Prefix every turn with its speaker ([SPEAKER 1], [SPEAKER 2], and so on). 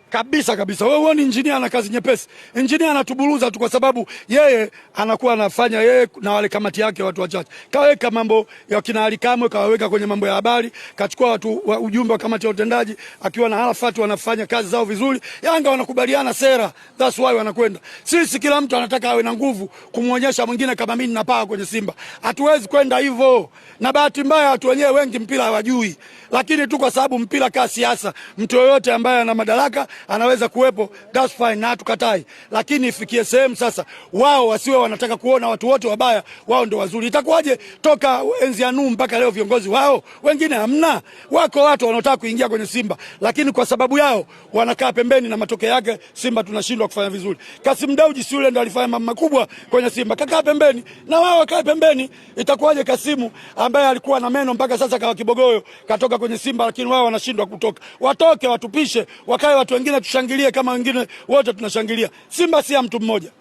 [SPEAKER 1] Kabisa kabisa. Wewe huoni engineer ana kazi nyepesi? Engineer anatuburuza tu kwa sababu yeye anakuwa anafanya yeye na wale kamati yake watu wachache. Kaweka mambo ya kina Alikamwe, kawaweka kwenye mambo ya habari, kachukua watu wa ujumbe wa kamati ya utendaji akiwa na Arafat, wanafanya kazi zao vizuri. Yanga wanakubaliana sera. That's why wanakwenda. Sisi kila mtu anataka awe na nguvu kumuonyesha mwingine kama mimi ninapaa kwenye Simba. Hatuwezi kwenda hivyo. Na bahati mbaya watu wenyewe wengi mpira hawajui. Lakini tu kwa sababu mpira kasi siasa, mtu yoyote ambaye ana madaraka anaweza kuwepo, that's fine, na tukatai. Lakini ifikie sehemu sasa wao wasiwe wanataka kuona watu wote wabaya wao ndio wazuri. Itakuwaje toka enzi ya Nuhu mpaka leo viongozi wao wengine hamna? Wako watu wanaotaka kuingia kwenye Simba, lakini kwa sababu yao wanakaa pembeni na matokeo yake Simba tunashindwa kufanya vizuri. Kasim Deuji si yule ndo alifanya mambo makubwa kwenye Simba, kakaa pembeni na wao wakae pembeni. Itakuwaje Kasimu ambaye alikuwa na meno mpaka sasa kawa kibogoyo katoka kwenye Simba, lakini wao wanashindwa kutoka? Watoke watupishe, wakae watu wengine tushangilie kama wengine wote tunashangilia. Simba si ya mtu mmoja.